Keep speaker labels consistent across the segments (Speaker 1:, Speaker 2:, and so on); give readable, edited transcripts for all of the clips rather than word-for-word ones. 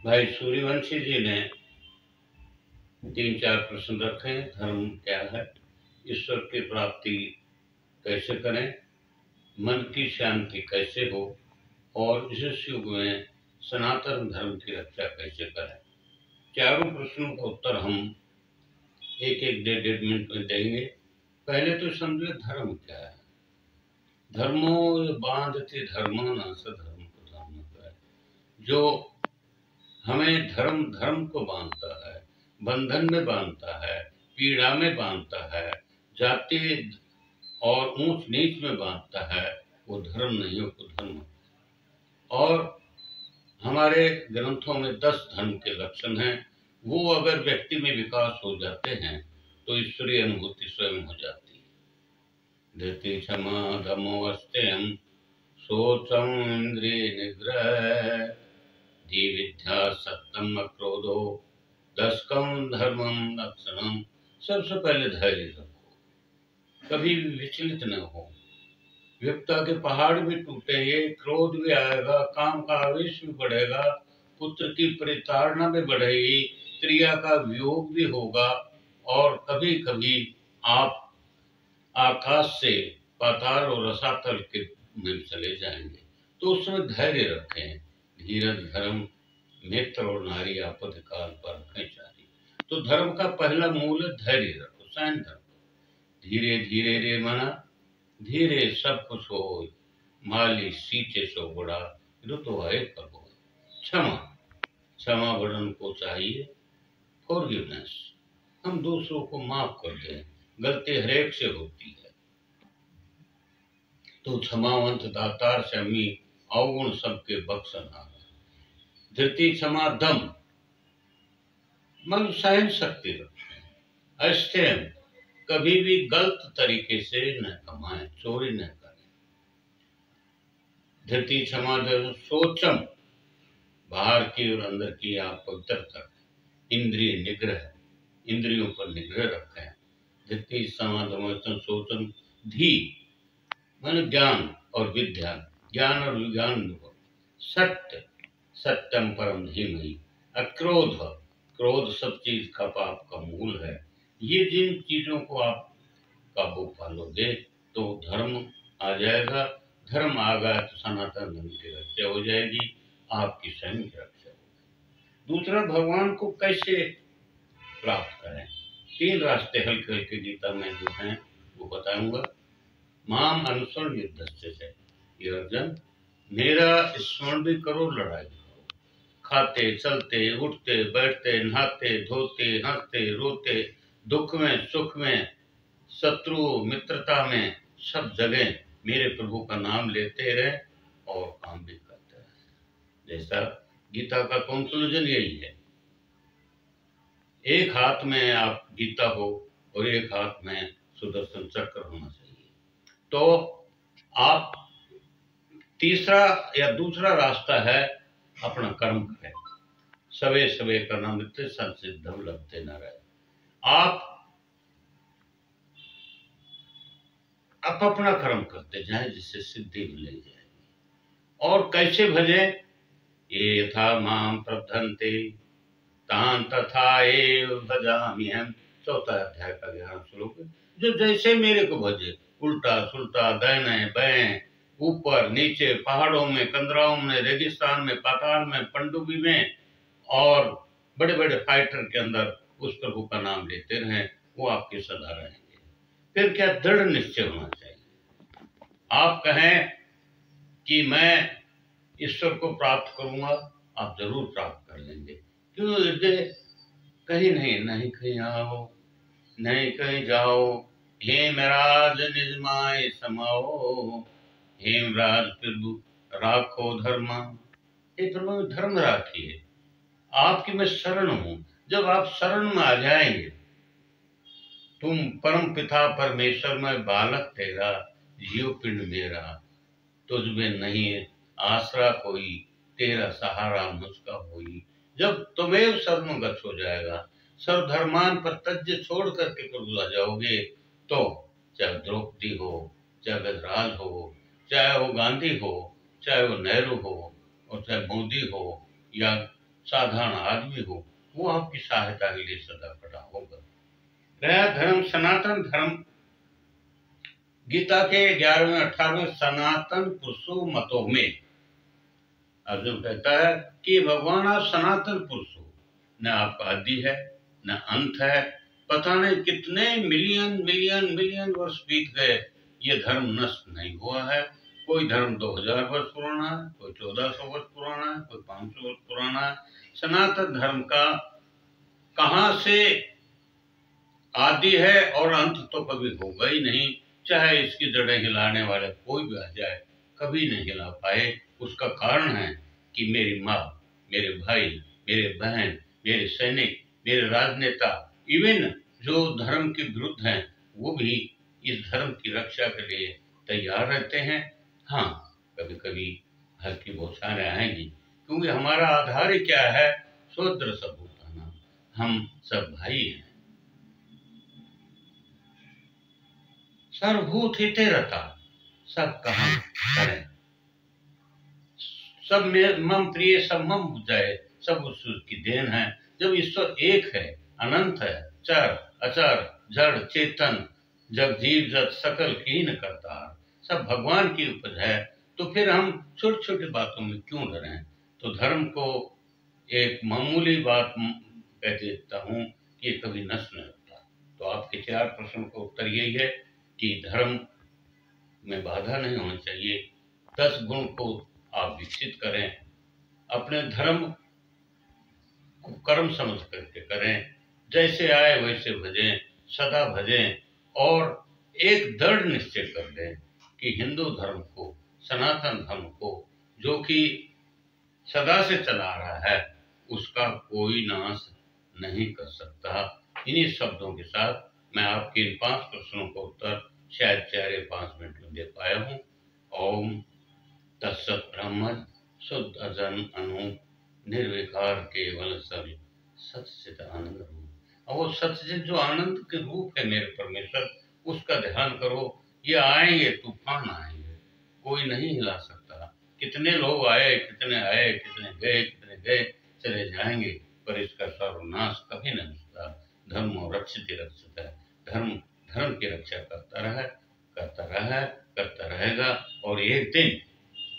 Speaker 1: भाई सूर्यवंशी जी ने 3-4 प्रश्न रखे हैं। धर्म क्या है, ईश्वर की प्राप्ति कैसे करें, मन की शांति कैसे हो और इस युग में सनातन धर्म की रक्षा कैसे करें। चारों प्रश्नों का उत्तर हम एक एक 1.5 मिनट में देंगे। पहले तो समझे धर्म क्या है। धर्मो बांधते धर्मो न सधर्म को धर्म है। जो हमें धर्म धर्म को बांधता है, बंधन में बांधता है, पीड़ा में बांधता है, जाति और ऊंच नीच में बांधता है, वो धर्म नहीं हो तो धर्म। और हमारे ग्रंथों में 10 धर्म के लक्षण हैं। वो अगर व्यक्ति में विकास हो जाते हैं तो ईश्वरीय अनुभूति स्वयं हो जाती है। धृति क्षमा धमो अस्तेयम शोचम इंद्रिय निग्रह धी विद्या सत्यम अक्रोधो दशकम धर्मम लक्षणम। सबसे पहले धैर्य रखो, कभी भी विचलित न हो। विपदा के पहाड़ भी टूटेंगे, क्रोध भी आएगा, काम का आवेश भी बढ़ेगा, पुत्र की परिताड़ना भी बढ़ेगी, प्रिया का वियोग भी होगा और कभी कभी आप आकाश से पाताल और रसातल के में चले जाएंगे। तो उस समय धैर्य रखें। धीरज धर्म मित्र और नारी आपद काल पर रखें चारी। तो धर्म का पहला मूल है धैर्य रखो, सैन धर्म। धीरे धीरे रे मना धीरे सब कुछ हो, माली सींचे सो बड़ा ऋतु आए कब हो। क्षमा, क्षमा वर्ण को चाहिए। फॉरगिवनेस, हम दूसरों को माफ कर दें, गलती हरेक से होती है। तो क्षमावंत दातार से अम्मी अवगुण सबके बख्शनहार। धृति क्षमा दम, मन सहन शक्ति रखें। अस्तेम, कभी भी गलत तरीके से न कमाएं, चोरी न करें। धृति क्षमा सोचम, बाहर की और अंदर की आप पवित्रता रखें। इंद्रिय निग्रह, इंद्रियों पर निग्रह रखें। धृति क्षमा सोचम धी, मन ज्ञान और विद्या, ज्ञान और विज्ञान। सत्य, सत्यम परम धीमहि। अक्रोध, क्रोध सब चीज का पाप का मूल है। ये जिन चीजों को आप काबू पालोगे तो धर्म आ जाएगा। धर्म आ गया तो सनातन धर्म की रक्षा हो जाएगी, आपकी स्वयं की रक्षा होगी। दूसरा, भगवान को कैसे प्राप्त करें। 3 रास्ते हल्के हल्के गीता में जो हैं वो बताऊंगा। माम अनुसरण युद्धस्य से, ये अर्जुन मेरा स्मरण भी करो, लड़ाई करो। खाते चलते उठते बैठते नहाते धोते हंसते रोते, दुख में सुख में, शत्रु मित्रता में, सब जगह मेरे प्रभु का नाम लेते रहे और काम भी करते रहे। जैसा गीता का कंक्लूजन यही है। एक हाथ में आप गीता हो और एक हाथ में सुदर्शन चक्र होना चाहिए। तो आप तीसरा या दूसरा रास्ता है अपना कर्म करें। सवे सवे करना मित्र संसिद्धम लभते न रहे। आप अपना कर्म करते जाए जिससे सिद्धि मिल जाएगी। और कैसे भजे, ये यथा माम प्रबधन्ते तान तथा एव भजामि हम। 4था अध्याय का 11वां श्लोक। जो जैसे मेरे को भजे, उल्टा सुल्टा दाहिने बाएं ऊपर नीचे, पहाड़ों में कंदराओं में, रेगिस्तान में, पाताल में, पनडुब्बी में और बड़े बड़े फाइटर के अंदर उस प्रभु का नाम लेते रहें, वो आपके सदा रहेंगे। फिर क्या, दृढ़ निश्चय होना चाहिए। आप कहें कि मैं ईश्वर को प्राप्त करूंगा, आप जरूर प्राप्त कर लेंगे। क्यों, हृदय कहीं नहीं कहीं आओ, नहीं कहीं जाओ, हेमराज निज माय समाओ, हेमराज प्रभु राखो धर्मा। हे प्रभु धर्म राखिए, आपकी मैं शरण हूं। जब आप शरण में आ जाएंगे, तुम परम पिता परमेश्वर में बालक तेरा, जीव पिंड मेरा, तुझ में नहीं आसरा कोई, तेरा सहारा मुझका होई। जब तुम्हें सर्वगत हो जाएगा, सर्वधर्मान पर तज्य छोड़ करके प्रभु आ जाओगे, तो चाहे द्रौपदी हो, चाहे गजराज हो, चाहे वो गांधी हो, चाहे वो नेहरू हो और चाहे मोदी हो या साधारण आदमी हो, वो आपकी सहायता के लिए सदा खड़ा होगा। गया धर्म सनातन धर्म, गीता के 11वें 18वें सनातन पुरुषो मतों में अर्जुन कहता है कि भगवान आप सनातन पुरुष हो, न आपका आदि है न अंत है। पता नहीं कितने मिलियन मिलियन मिलियन वर्ष बीत गए, ये धर्म नष्ट नहीं हुआ है। कोई धर्म 2000 वर्ष पुराना है, कोई 1400 वर्ष पुराना है, कोई 500 वर्ष पुराना है। सनातन धर्म का कहां से आदि है और अंत तो कभी होगा ही नहीं। चाहे इसकी जड़ें हिलाने वाले कोई भी आ जाए, कभी नहीं हिला पाए। उसका कारण है कि मेरी माँ, मेरे भाई, मेरे बहन, मेरे सैनिक, मेरे राजनेता, इवन जो धर्म के विरुद्ध हैं, वो भी इस धर्म की रक्षा के लिए तैयार रहते हैं। हाँ, कभी कभी हल्की बौछारें आएंगी, क्योंकि हमारा आधार ही क्या है? शूद्र सबूताना, हम सब भाई हैं। सर्वभूत हिते रता, सब कहा करें, सब में मम प्रिय, सब मम बुझाए, सब ईश्वर की देन है। जब ईश्वर एक है, अनंत है, चर अचर जड़ चेतन, जग जीव जग सकल कीन करता, सब भगवान की उपज है, तो फिर हम छोटी छोटी बातों में क्यों डरें? तो धर्म को एक मामूली बात कह देता हूँ कि ये कभी नष्ट नहीं होता। तो आपके 4 प्रश्न का उत्तर यही है कि धर्म में बाधा नहीं होनी चाहिए। 10 गुण को आप विकसित करें, अपने धर्म को कर्म समझ करके करें, जैसे आए वैसे भजें, सदा भजें, और एक दृढ़ निश्चय कर लें कि हिंदू धर्म को, सनातन धर्म को, जो कि सदा से चला आ रहा है, उसका कोई नाश नहीं कर सकता। इन्हीं शब्दों के साथ मैं आपके इन 5 प्रश्नों का उत्तर शायद 4 या 5 मिनट में दे पाया हूँ। ओम तत्सत ब्रह्म शुद्ध अजन अनु निर्विकार केवल सब सत्चित आनंद रूप। और वो सत्चित जो आनंद के रूप है मेरे परमेश्वर, उसका ध्यान करो। ये आएंगे, तूफान आएंगे, कोई नहीं हिला सकता। कितने लोग आए, कितने आए, कितने गए, चले जाएंगे, पर इसका सर्वनाश कभी नहीं होता। धर्म और रक्षित ही रक्षित है। धर्म धर्म की रक्षा करता रहेगा, और एक दिन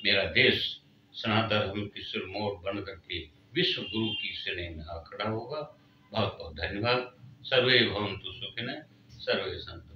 Speaker 1: मेरा देश सनातन धर्म की सिरमौर बन करके विश्व गुरु की श्रेणी में आ खड़ा होगा। बहुत बहुत धन्यवाद। सर्वे भवन्तु सुखिनः, सर्वे सन्तु